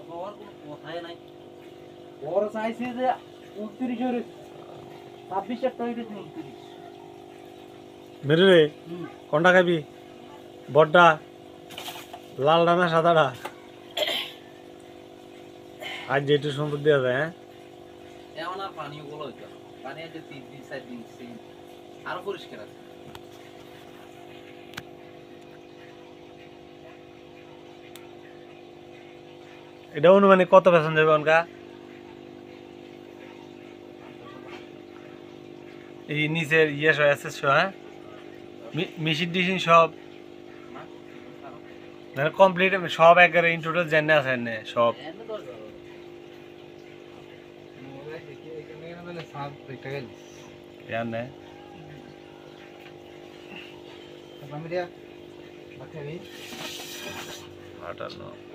হওয়ার কোনো কথাই নাই। ওর চাইছে যে 29 এর 26 এর টয়লেট 29 মেরে রে কোনটা খাবি বড়টা লালটা না সাদাটা আজ যেটু সম্পদ দেওয়া যায় হ্যাঁ এমন আর পানীয় গুলো হইতো না। পানি আছে 3 দিন 4 দিন আরো পরিষ্কার আছে। এটা অনুমানিক কত বেতন যাবে অনকা এই নিচের ইয়ে সব আছে হ্যাঁ মেশিন টিশিন সব কমপ্লিট সব একবারে ইন টোটাল জেনে আছে এনে সব এনে দরকার মোবাইল দেখি এখানে মানে সাপ দেখতে গেল জানে আমরা মিডিয়া বাকি 58